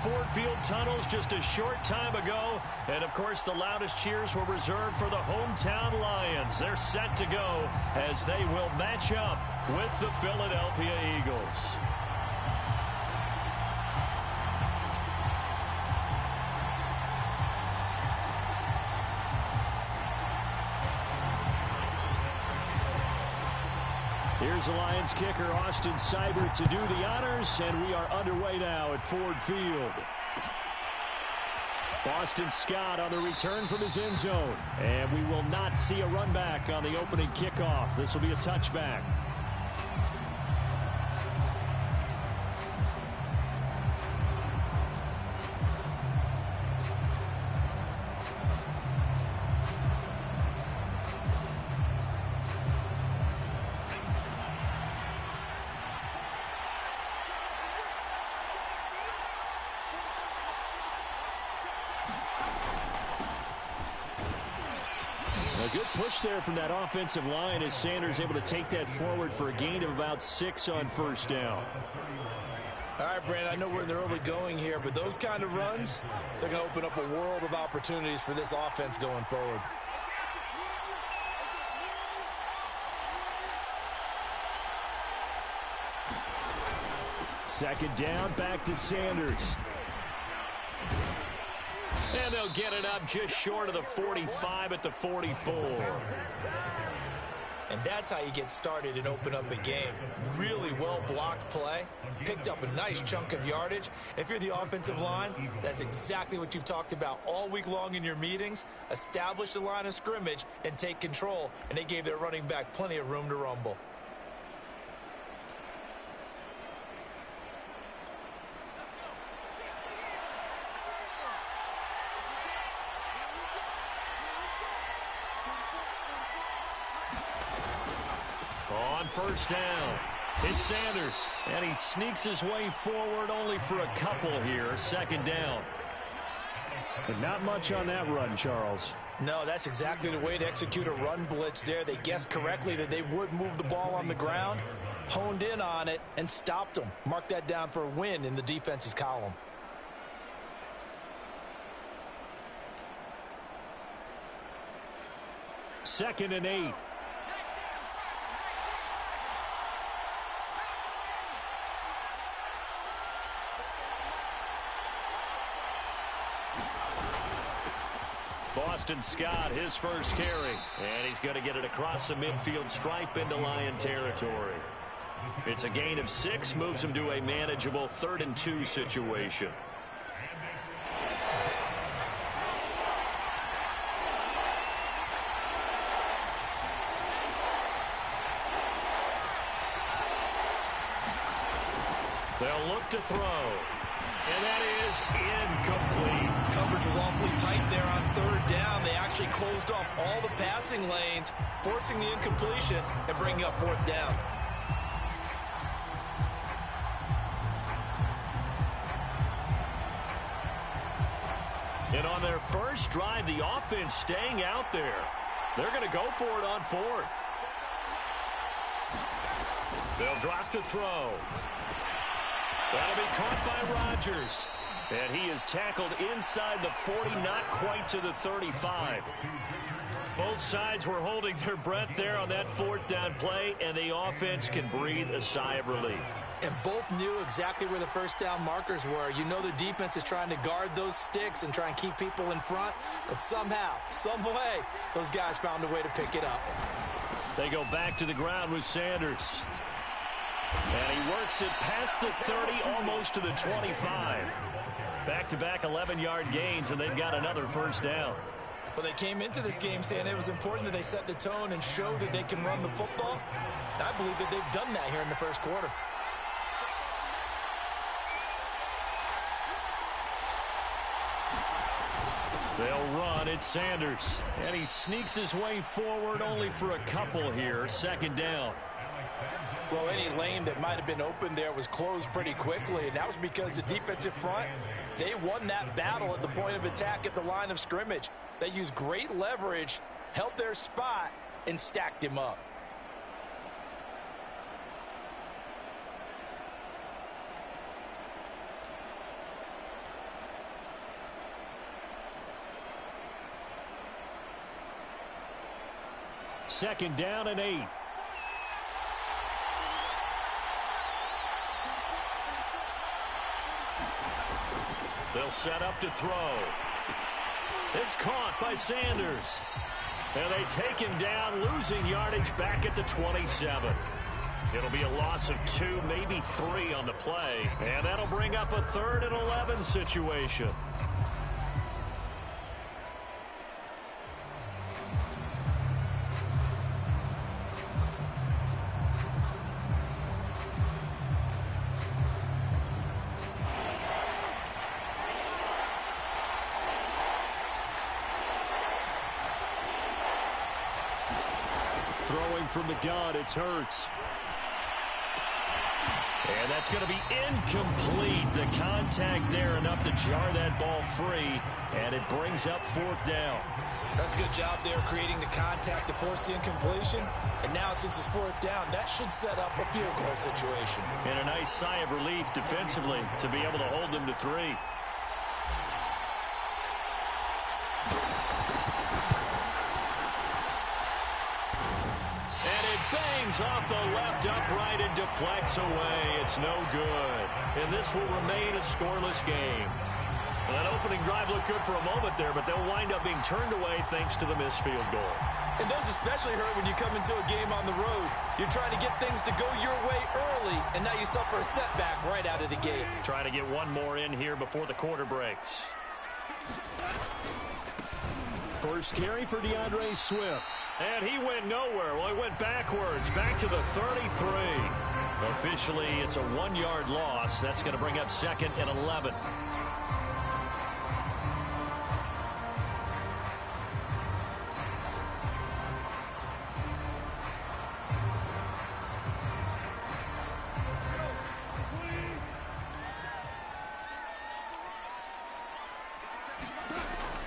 Ford Field tunnels just a short time ago. And, of course, the loudest cheers were reserved for the hometown Lions. They're set to go as they will match up with the Philadelphia Eagles. Here's the Lions kicker, Austin Seibert, to do the honors, and we are underway now at Ford Field. Boston Scott on the return from his end zone, and we will not see a run back on the opening kickoff. This will be a touchback. A good push there from that offensive line as Sanders able to take that forward for a gain of about 6 on first down. All right, Brandon, I know we're in the early going here, but those kind of runs, they're going to open up a world of opportunities for this offense going forward. Second down, back to Sanders. And they'll get it up just short of the 45 at the 44. And that's how you get started and open up a game. Really well-blocked play. Picked up a nice chunk of yardage. If you're the offensive line, that's exactly what you've talked about all week long in your meetings. Establish the line of scrimmage and take control. And they gave their running back plenty of room to rumble. On first down, it's Sanders, and he sneaks his way forward only for a couple here. Second down. And not much on that run, Charles. No, that's exactly the way to execute a run blitz there. They guessed correctly that they would move the ball on the ground, honed in on it, and stopped them. Mark that down for a win in the defense's column. Second and 8. Boston Scott, his first carry. And he's going to get it across the midfield stripe into Lion territory. It's a gain of 6, moves him to a manageable 3rd and 2 situation. They'll look to throw. And that is incomplete. Coverage was awfully tight there on 3rd down. They actually closed off all the passing lanes, forcing the incompletion and bringing up 4th down. And on their first drive, the offense staying out there. They're going to go for it on 4th. They'll drop to throw. That'll be caught by Rodgers. And he is tackled inside the 40, not quite to the 35. Both sides were holding their breath there on that 4th down play, and the offense can breathe a sigh of relief. And both knew exactly where the first down markers were. You know the defense is trying to guard those sticks and try and keep people in front, but somehow, some way, those guys found a way to pick it up. They go back to the ground with Sanders. And he works it past the 30, almost to the 25. Back-to-back 11-yard gains, and they've got another first down. Well, they came into this game saying it was important that they set the tone and show that they can run the football. And I believe that they've done that here in the first quarter. They'll run at Sanders. And he sneaks his way forward only for a couple here. Second down. Well, any lane that might have been open there was closed pretty quickly, and that was because the defensive front, they won that battle at the point of attack at the line of scrimmage. They used great leverage, held their spot, and stacked him up. 2nd down and 8. They'll set up to throw. It's caught by Sanders. And they take him down, losing yardage back at the 27. It'll be a loss of 2, maybe 3 on the play. And that'll bring up a 3rd and 11 situation. Throwing from the gun, it's Hurts. And that's going to be incomplete. The contact there enough to jar that ball free, and it brings up 4th down. That's a good job there creating the contact to force the incompletion. And now since it's 4th down, that should set up a field goal situation. And a nice sigh of relief defensively to be able to hold them to 3. Off the left upright and deflects away. It's no good. And this will remain a scoreless game. Well, that opening drive looked good for a moment there, but they'll wind up being turned away thanks to the missed field goal. And those especially hurt when you come into a game on the road. You're trying to get things to go your way early, and now you suffer a setback right out of the gate. Try to get one more in here before the quarter breaks. First carry for DeAndre Swift. And he went nowhere. Well, he went backwards, back to the 33. Officially, it's a 1-yard loss. That's going to bring up 2nd and 11.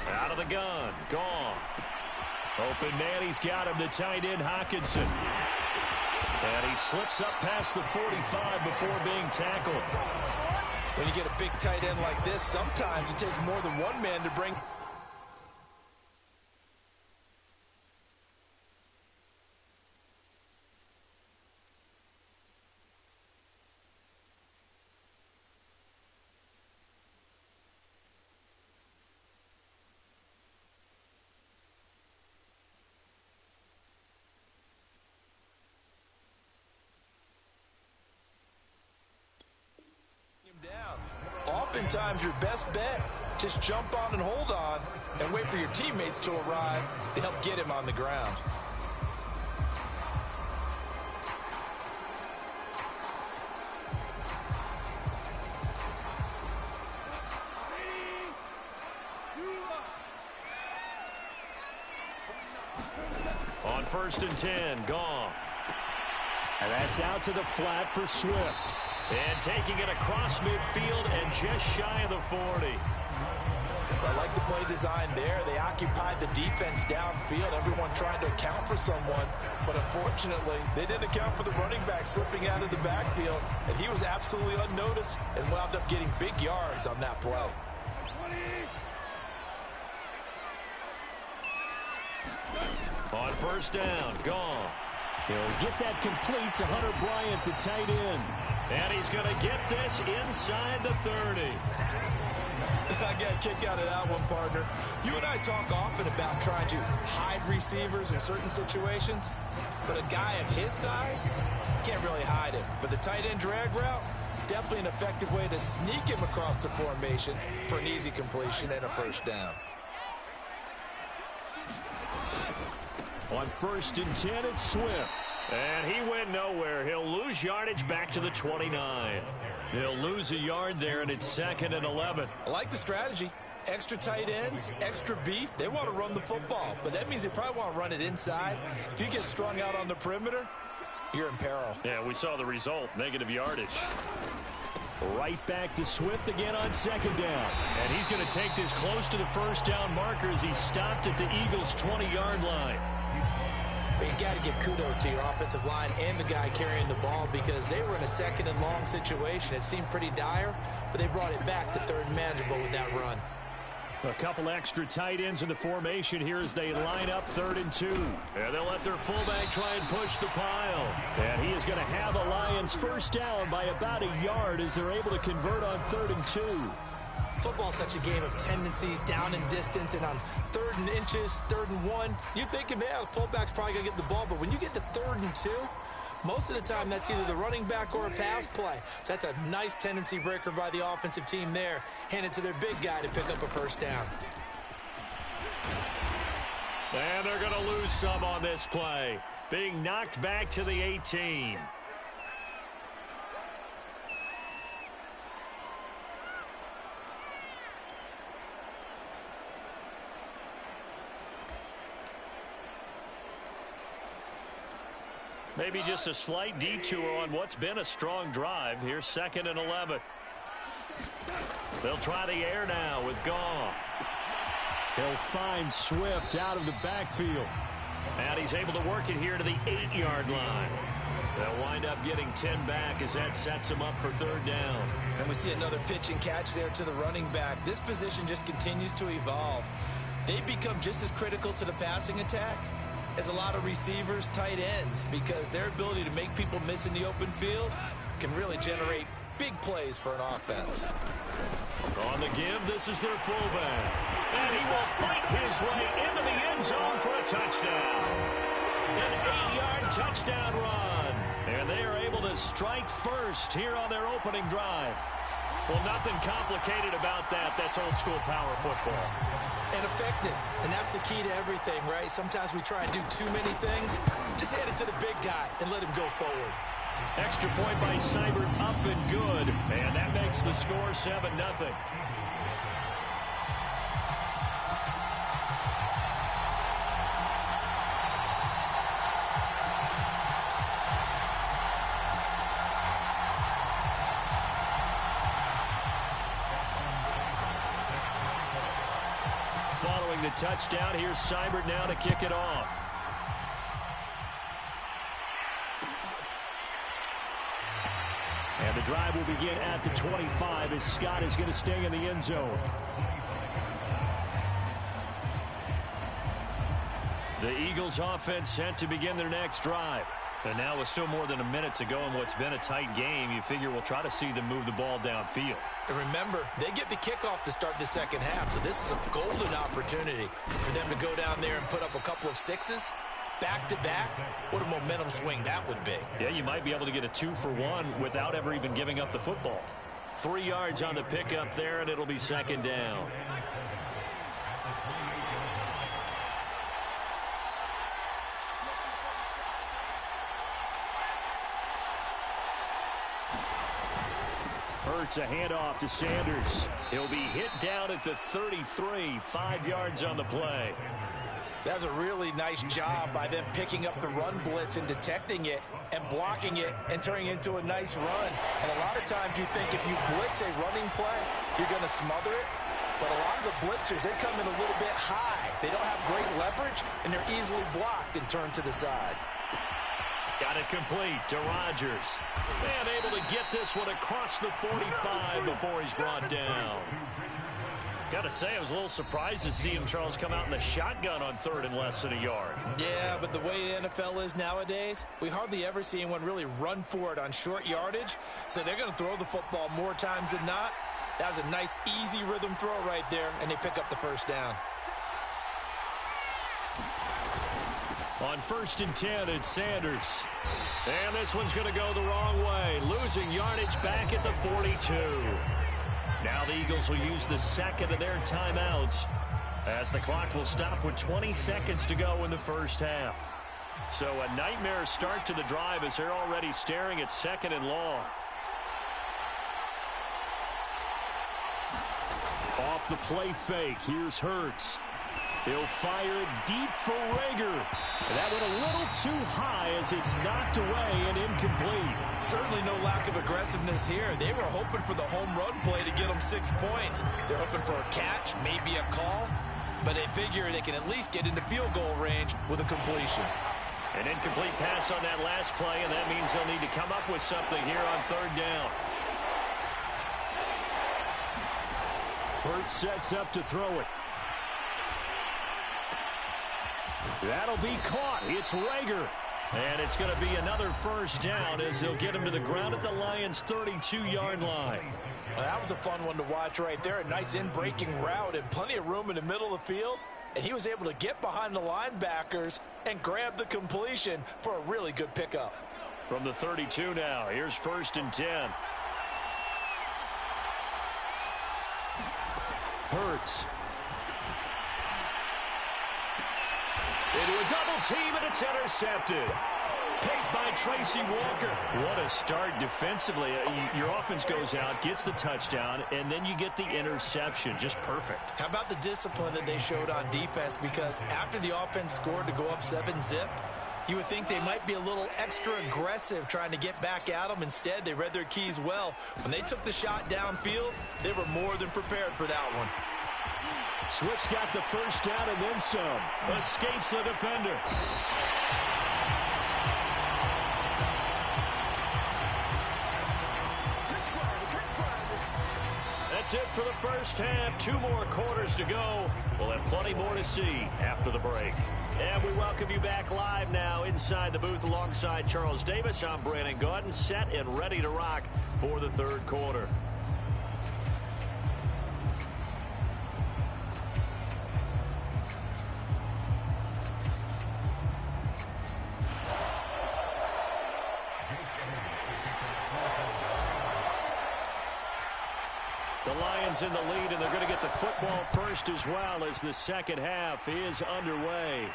Out of the gun, gone. Open man, he's got him, the tight end, Hockenson. And he slips up past the 45 before being tackled. When you get a big tight end like this, sometimes it takes more than one man to bring... Oftentimes, your best bet, just jump on and hold on and wait for your teammates to arrive to help get him on the ground. On 1st and 10, Goff. And that's out to the flat for Swift. And taking it across midfield and just shy of the 40. I like the play design there. They occupied the defense downfield, everyone trying to account for someone. But unfortunately, they didn't account for the running back slipping out of the backfield. And he was absolutely unnoticed and wound up getting big yards on that play. On 1st down, Goff. He'll get that complete to Hunter Bryant, the tight end. And he's going to get this inside the 30. I got a kick out of that one, partner. You and I talk often about trying to hide receivers in certain situations, but a guy of his size can't really hide him. But the tight end drag route, definitely an effective way to sneak him across the formation for an easy completion and a 1st down. On 1st and 10, it's Swift. And he went nowhere. He'll lose yardage back to the 29. He'll lose a yard there, and it's 2nd and 11. I like the strategy. Extra tight ends, extra beef. They want to run the football, but that means they probably want to run it inside. If you get strung out on the perimeter, you're in peril. Yeah, we saw the result, negative yardage. Right back to Swift again on 2nd down. And he's going to take this close to the 1st down marker as he stopped at the Eagles' 20-yard line. But you got to give kudos to your offensive line and the guy carrying the ball because they were in a 2nd and long situation. It seemed pretty dire, but they brought it back to 3rd and manageable with that run. A couple extra tight ends in the formation here as they line up 3rd and 2. And they'll let their fullback try and push the pile. And he is going to have the Lions first down by about a yard as they're able to convert on 3rd and 2. Football's such a game of tendencies, down and distance, and on 3rd and inches, 3rd and 1, you're thinking, man, the fullback's probably going to get the ball. But when you get to 3rd and 2, most of the time that's either the running back or a pass play. So that's a nice tendency breaker by the offensive team there. Hand it to their big guy to pick up a first down. And they're going to lose some on this play. Being knocked back to the 18. Maybe just a slight detour on what's been a strong drive. Here's 2nd and 11. They'll try the air now with Goff. He'll find Swift out of the backfield. And he's able to work it here to the 8-yard line. They'll wind up getting 10 back as that sets him up for 3rd down. And we see another pitch and catch there to the running back. This position just continues to evolve. They become just as critical to the passing attack as a lot of receivers, tight ends, because their ability to make people miss in the open field can really generate big plays for an offense. On the give, this is their fullback. And he will fight his way into the end zone for a touchdown. An 8-yard touchdown run. And they are able to strike first here on their opening drive. Well, nothing complicated about that. That's old-school power football. And effective. And that's the key to everything, right? Sometimes we try and do too many things. Just hand it to the big guy and let him go forward. Extra point by Seibert, up and good. And that makes the score 7-0. Following the touchdown, here's Seibert now to kick it off. And the drive will begin at the 25 as Scott is going to stay in the end zone. The Eagles offense set to begin their next drive. And now with still more than a minute to go in what's been a tight game, you figure we'll try to see them move the ball downfield. And remember, they get the kickoff to start the second half, so this is a golden opportunity for them to go down there and put up a couple of sixes back-to-back. What a momentum swing that would be. Yeah, you might be able to get a 2-for-1 without ever even giving up the football. 3 yards on the pickup there, and it'll be second down. Hurts a handoff to Sanders. He'll be hit down at the 33, 5 yards on the play. That's a really nice job by them picking up the run blitz and detecting it and blocking it and turning it into a nice run. And a lot of times you think if you blitz a running play, you're going to smother it. But a lot of the blitzers, they come in a little bit high. They don't have great leverage, and they're easily blocked and turned to the side. Got it complete to Rodgers. And able to get this one across the 45 before he's brought down. Got to say, I was a little surprised to see him, Charles, come out in the shotgun on 3rd and less than a yard. Yeah, but the way the NFL is nowadays, we hardly ever see anyone really run for it on short yardage. So they're going to throw the football more times than not. That was a nice, easy rhythm throw right there, and they pick up the first down. On 1st and 10, it's Sanders. And this one's going to go the wrong way. Losing yardage back at the 42. Now the Eagles will use the second of their timeouts as the clock will stop with 20 seconds to go in the first half. So a nightmare start to the drive as they're already staring at 2nd and long. Off the play fake, here's Hurts. He'll fire it deep for Rager. And that went a little too high as it's knocked away and incomplete. Certainly no lack of aggressiveness here. They were hoping for the home run play to get them 6 points. They're hoping for a catch, maybe a call, but they figure they can at least get into field goal range with a completion. An incomplete pass on that last play, and that means they'll need to come up with something here on 3rd down. Hurts sets up to throw it. That'll be caught. It's Rager. And it's going to be another first down as they'll get him to the ground at the Lions' 32-yard line. Well, that was a fun one to watch right there. A nice in-breaking route and plenty of room in the middle of the field. And he was able to get behind the linebackers and grab the completion for a really good pickup. From the 32 now, here's 1st and 10. Hurts. Into a double team, and it's intercepted. Picked by Tracy Walker. What a start defensively. Your offense goes out, gets the touchdown, and then you get the interception. Just perfect. How about the discipline that they showed on defense? Because after the offense scored to go up 7-zip, you would think they might be a little extra aggressive trying to get back at them. Instead, they read their keys well. When they took the shot downfield, they were more than prepared for that one. Swift's got the first down and then some. Escapes the defender. That's it for the first half. 2 more quarters to go. We'll have plenty more to see after the break. And we welcome you back live now inside the booth alongside Charles Davis. I'm Brandon Gaudin, set and ready to rock for the 3rd quarter. The Lions in the lead, and they're going to get the football first as well as the second half is underway.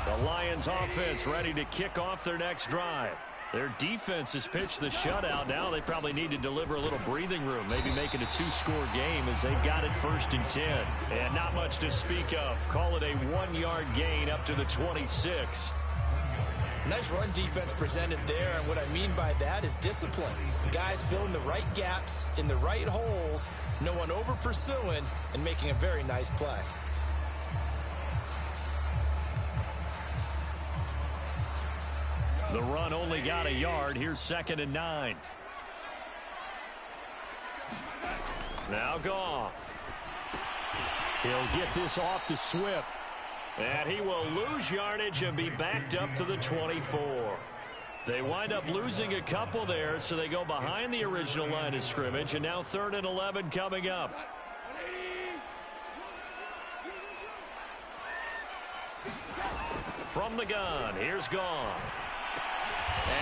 The Lions offense ready to kick off their next drive. Their defense has pitched the shutout. Now they probably need to deliver a little breathing room, maybe make it a 2-score game as they've got it 1st and 10. And not much to speak of. Call it a 1-yard gain up to the 26. Nice run defense presented there, and what I mean by that is discipline. Guys filling the right gaps in the right holes, no one over pursuing, and making a very nice play. The run only got a yard. Here's 2nd and 9. Now Goff. He'll get this off to Swift. And he will lose yardage and be backed up to the 24. They wind up losing a couple there, so they go behind the original line of scrimmage, and now 3rd and 11 coming up. From the gun, here's Goff.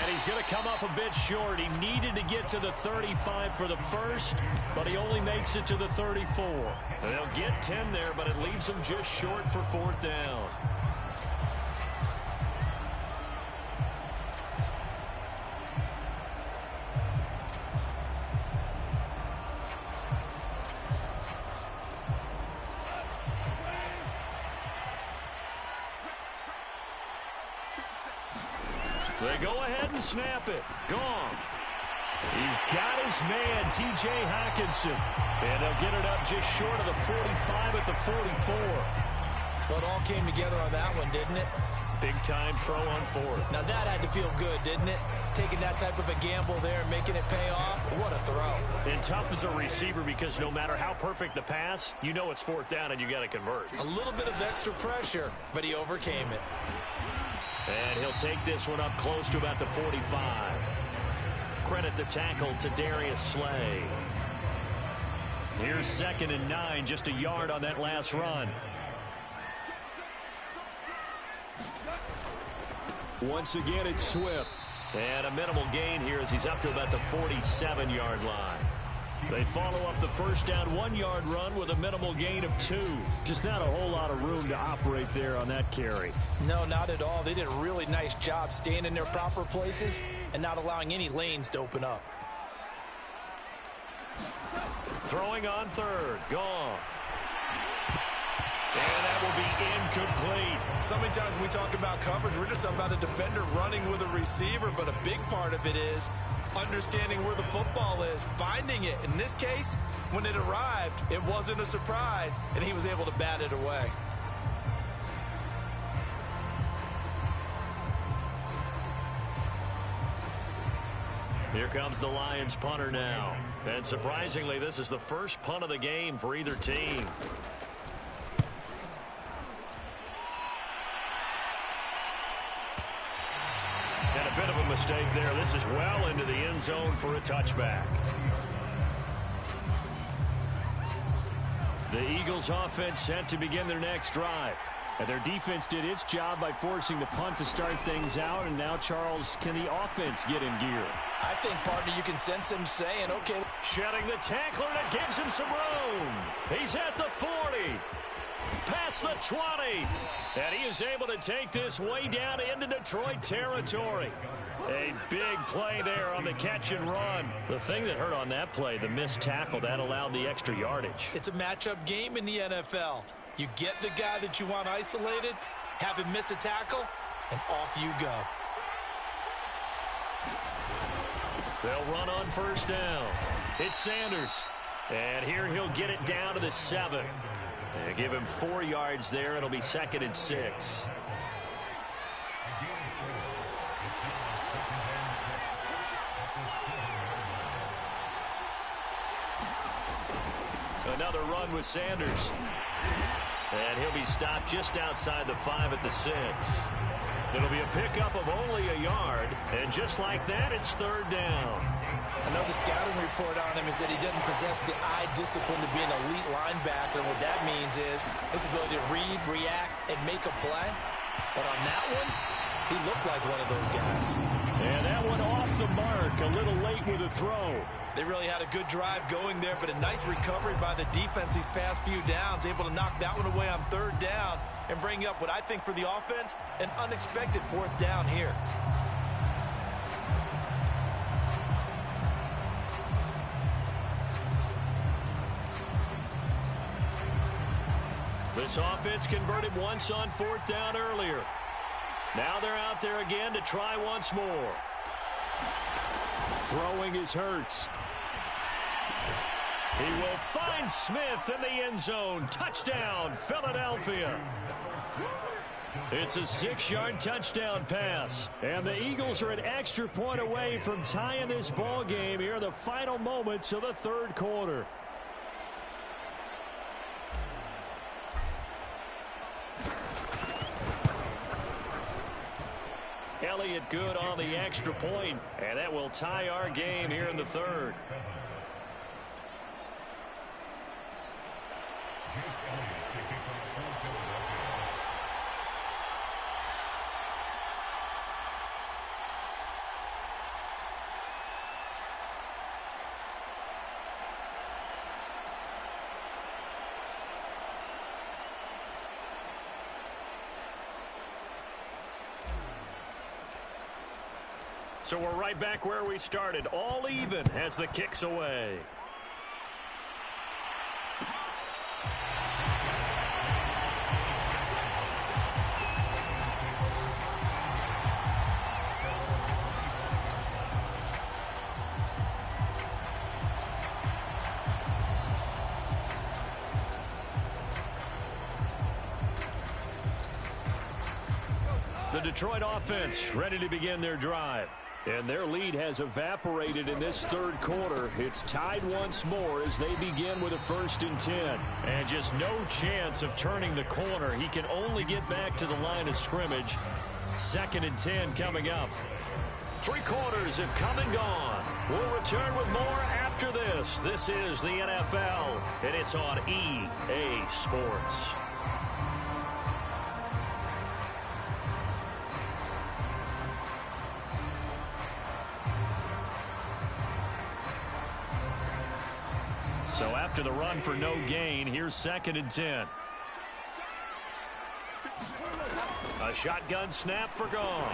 And he's going to come up a bit short. He needed to get to the 35 for the first, but he only makes it to the 34. They'll get 10 there, but it leaves him just short for 4th down. They go ahead and snap it. Goff. He's got his man, T.J. Hockenson. And they'll get it up just short of the 45 at the 44. Well, it all came together on that one, didn't it? Big-time throw on 4th. Now, that had to feel good, didn't it? Taking that type of a gamble there and making it pay off. What a throw. And tough as a receiver because no matter how perfect the pass, you know it's 4th down and you got to convert. A little bit of extra pressure, but he overcame it. And he'll take this one up close to about the 45. Credit the tackle to Darius Slay. Here's 2nd and 9, just a yard on that last run. Once again, it's Swift. And a minimal gain here as he's up to about the 47-yard line. They follow up the first down 1-yard run with a minimal gain of 2. Just not a whole lot of room to operate there on that carry. No, not at all. They did a really nice job staying in their proper places and not allowing any lanes to open up. Throwing on 3rd. Goff. And that will be incomplete. So many times when we talk about coverage, we're just about a defender running with a receiver, but a big part of it is understanding where the football is, finding it. In this case, when it arrived, it wasn't a surprise, and he was able to bat it away. Here comes the Lions punter now. And surprisingly, this is the first punt of the game for either team. And a bit of a mistake there. This is well into the end zone for a touchback. The Eagles offense set to begin their next drive. And their defense did its job by forcing the punt to start things out. And now, Charles, can the offense get in gear? I think, partner, you can sense him saying, okay. Shedding the tackler, and it gives him some room. He's at the 40. Past the 20. And he is able to take this way down into Detroit territory. A big play there on the catch and run. The thing that hurt on that play, the missed tackle, that allowed the extra yardage. It's a matchup game in the NFL. You get the guy that you want isolated, have him miss a tackle, and off you go. They'll run on first down. It's Sanders. And here he'll get it down to the 7. They give him 4 yards there. It'll be 2nd and 6. Another run with Sanders. And he'll be stopped just outside the 5 at the 6. It'll be a pickup of only a yard. And just like that, it's 3rd down. I know the scouting report on him is that he doesn't possess the eye discipline to be an elite linebacker. And what that means is his ability to read, react, and make a play. But on that one, he looked like one of those guys. And that one off the mark, a little late with a throw. They really had a good drive going there, but a nice recovery by the defense these past few downs, able to knock that one away on 3rd down and bring up what I think for the offense, an unexpected 4th down here. This offense converted once on 4th down earlier. Now they're out there again to try once more. Throwing is Hurts. He will find Smith in the end zone. Touchdown, Philadelphia. It's a 6-yard touchdown pass. And the Eagles are an extra point away from tying this ball game here in the final moments of the 3rd quarter. Elliott good on the extra point, and that will tie our game here in the 3rd. So we're right back where we started, all even as the kick's away. The Detroit offense ready to begin their drive. And their lead has evaporated in this 3rd quarter. It's tied once more as they begin with a 1st and 10. And just no chance of turning the corner. He can only get back to the line of scrimmage. 2nd and 10 coming up. 3 quarters have come and gone. We'll return with more after this. This is the NFL, and it's on EA Sports. So after the run for no gain, here's 2nd and 10. A shotgun snap for Gone.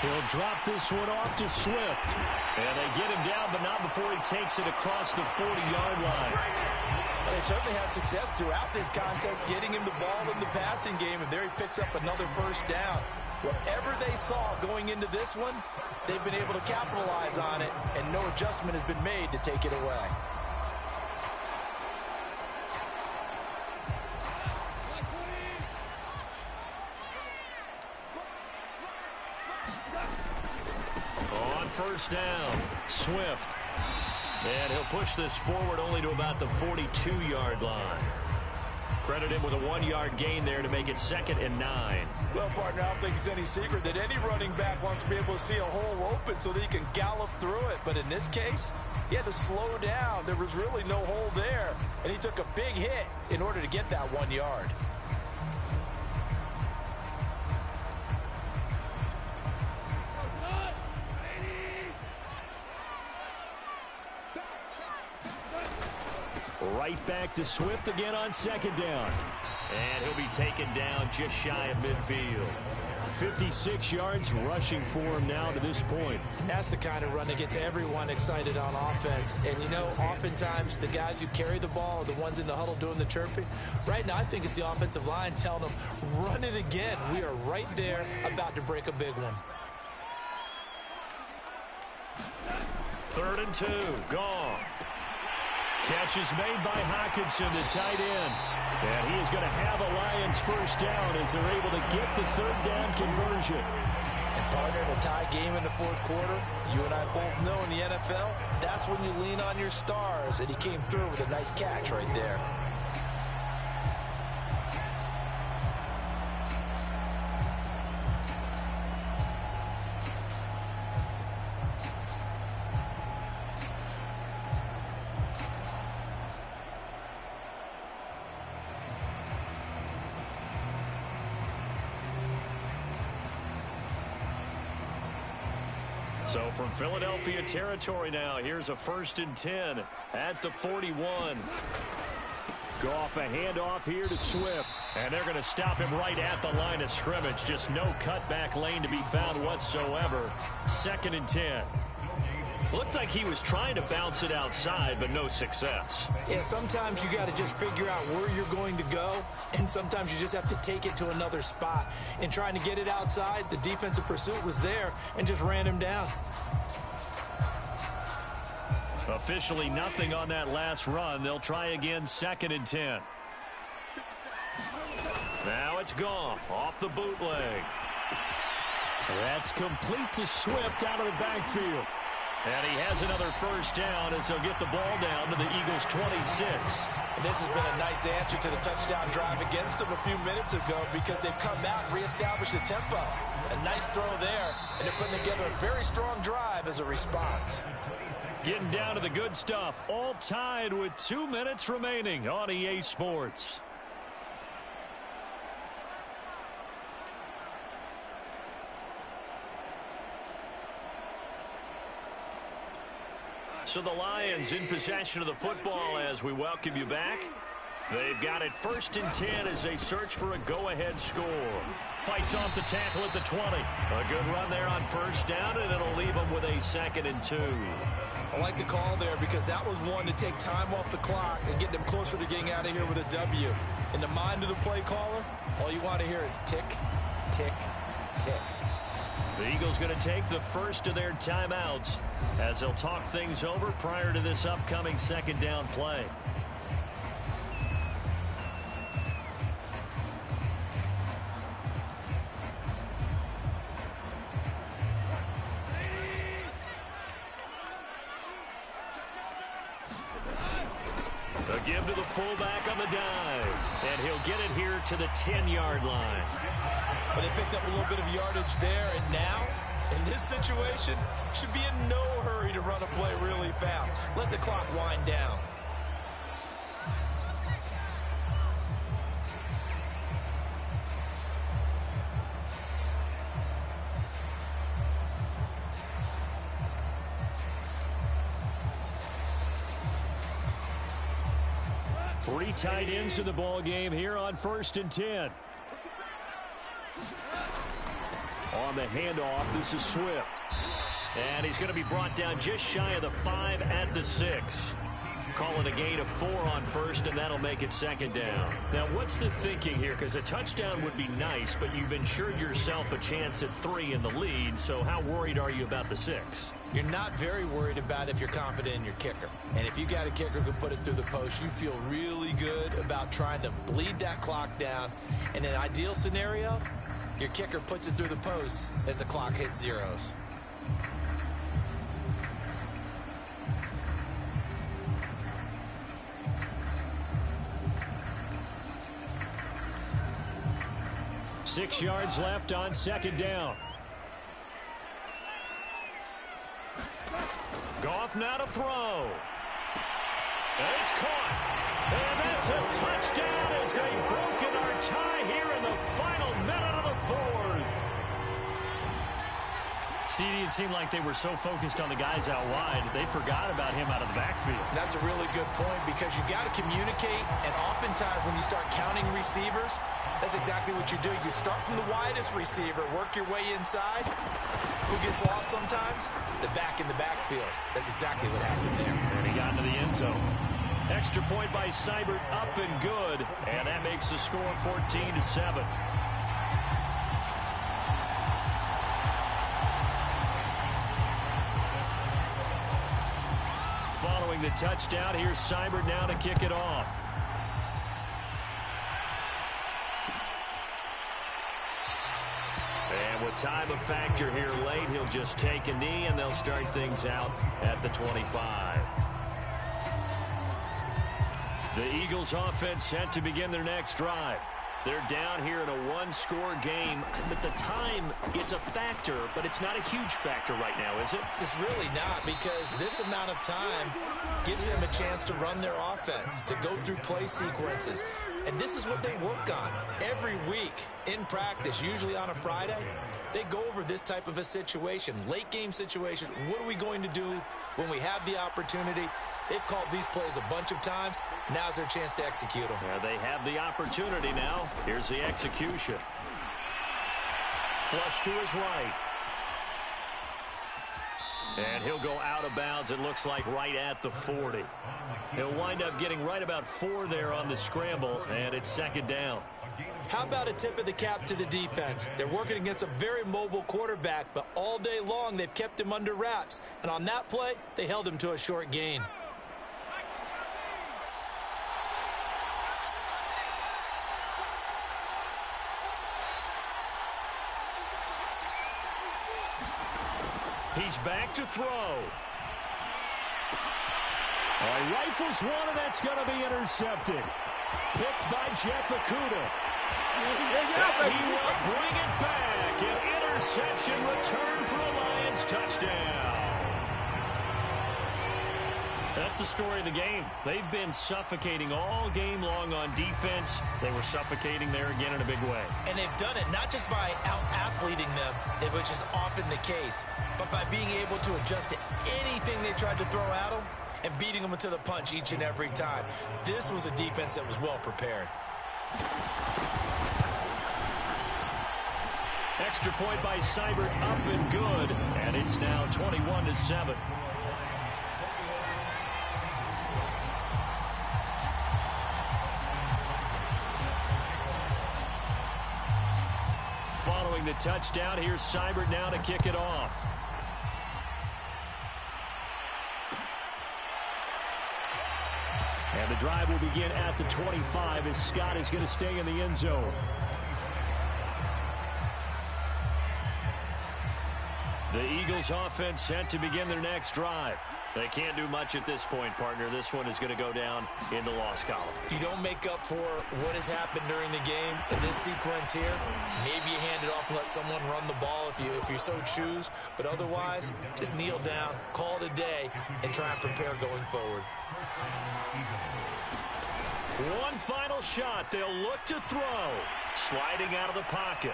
He'll drop this one off to Swift. And they get him down, but not before he takes it across the 40-yard line. They certainly had success throughout this contest, getting him the ball in the passing game, and there he picks up another 1st down. Whatever they saw going into this one, they've been able to capitalize on it, and no adjustment has been made to take it away. On first down, Swift. And he'll push this forward only to about the 42-yard line. Credit him with a 1-yard gain there to make it 2nd and 9. Well, partner, I don't think it's any secret that any running back wants to be able to see a hole open so that he can gallop through it. But in this case, he had to slow down. There was really no hole there. And he took a big hit in order to get that 1 yard. Right back to Swift again on 2nd down. And he'll be taken down just shy of midfield. 56 yards rushing for him now to this point. And that's the kind of run that gets everyone excited on offense. And, you know, oftentimes the guys who carry the ball are the ones in the huddle doing the chirping. Right now, I think it's the offensive line telling them, run it again. We are right there about to break a big one. 3rd and 2, Goff. Catch is made by Hockenson, the tight end. And he is going to have a Lions first down as they're able to get the 3rd down conversion. And partner, in a tie game in the 4th quarter, you and I both know in the NFL, that's when you lean on your stars. And he came through with a nice catch right there. So from Philadelphia territory now, here's a 1st and 10 at the 41. Goff, a handoff here to Swift. And they're going to stop him right at the line of scrimmage. Just no cutback lane to be found whatsoever. 2nd and 10. Looked like he was trying to bounce it outside, but no success. Yeah, sometimes you got to just figure out where you're going to go, and sometimes you just have to take it to another spot. In trying to get it outside, the defensive pursuit was there and just ran him down. Officially nothing on that last run. They'll try again, 2nd and 10. Now it's Goff off the bootleg. That's complete to Swift out of the backfield. And he has another first down as they'll get the ball down to the Eagles' 26. And this has been a nice answer to the touchdown drive against them a few minutes ago because they've come out and reestablished the tempo. A nice throw there, and they're putting together a very strong drive as a response. Getting down to the good stuff, all tied with 2 minutes remaining on EA Sports. So the Lions in possession of the football as we welcome you back. They've got it 1st and 10 as they search for a go-ahead score. Fights off the tackle at the 20. A good run there on first down, and it'll leave them with a 2nd and 2. I like the call there because that was one to take time off the clock and get them closer to getting out of here with a W. In the mind of the play caller, all you want to hear is tick, tick, tick. The Eagles going to take the first of their timeouts as they'll talk things over prior to this upcoming 2nd down play. A give to the fullback on the dive, and he'll get it here to the 10-yard line. But they picked up a little bit of yardage there, and now, in this situation, should be in no hurry to run a play really fast. Let the clock wind down. Three tight ends in the ball game here on 1st and 10. On the handoff, this is Swift. And he's going to be brought down just shy of the 5 at the 6. call it a gain of 4 on first, and that'll make it second down. Now, what's the thinking here? Because a touchdown would be nice, but you've ensured yourself a chance at 3 in the lead, so how worried are you about the 6? You're not very worried about if you're confident in your kicker. And if you got a kicker who can put it through the post, you feel really good about trying to bleed that clock down. In an ideal scenario, your kicker puts it through the post as the clock hits zeros. Six yards left on second down. Goff now to throw. And it's caught. And that's a touchdown as they've broken our tie here in the final minute of the fourth. CD, it seemed like they were so focused on the guys out wide, they forgot about him out of the backfield. That's a really good point because you got to communicate, and oftentimes when you start counting receivers, that's exactly what you do. You start from the widest receiver, work your way inside. Who gets lost sometimes? The back in the backfield. That's exactly what happened there. And he got into the end zone. Extra point by Seibert, up and good. And that makes the score 14-7. Following the touchdown, here's Seibert now to kick it off. And with time a factor here late, he'll just take a knee, and they'll start things out at the 25. The Eagles offense set to begin their next drive. They're down here in a one-score game. At the time, it's a factor, but it's not a huge factor right now, is it? It's really not, because this amount of time gives them a chance to run their offense, to go through play sequences. And this is what they work on every week in practice, usually on a Friday. They go over this type of a situation, late game situation. What are we going to do when we have the opportunity? They've called these plays a bunch of times. Now's their chance to execute them. Yeah, they have the opportunity now. Here's the execution. Flush to his right. And he'll go out of bounds, it looks like, right at the 40. He'll wind up getting right about 4 there on the scramble, and it's second down. How about a tip of the cap to the defense? They're working against a very mobile quarterback, but all day long they've kept him under wraps. And on that play, they held him to a short gain. He's back to throw. Rifles one, and that's going to be intercepted. Picked by Jeff Okudah. He will bring it back. An interception return for a Lions touchdown. That's the story of the game. They've been suffocating all game long on defense. They were suffocating there again in a big way. And they've done it not just by out-athleting them, which is often the case, but by being able to adjust to anything they tried to throw at them and beating them to the punch each and every time. This was a defense that was well prepared. Extra point by Seibert, up and good. And it's now 21-7. Following the touchdown, here's Seibert now to kick it off. And the drive will begin at the 25 as Scott is going to stay in the end zone. The Eagles offense set to begin their next drive. They can't do much at this point, partner. This one is going to go down in the loss column. You don't make up for what has happened during the game in this sequence here. Maybe you hand it off and let someone run the ball if you so choose. But otherwise, just kneel down, call it a day, and try and prepare going forward. One final shot. They'll look to throw. Sliding out of the pocket.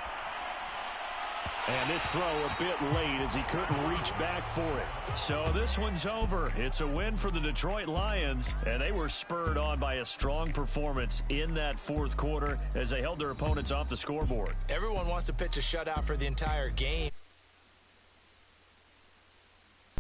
And this throw a bit late as he couldn't reach back for it. So this one's over. It's a win for the Detroit Lions, and they were spurred on by a strong performance in that fourth quarter as they held their opponents off the scoreboard. Everyone wants to pitch a shutout for the entire game.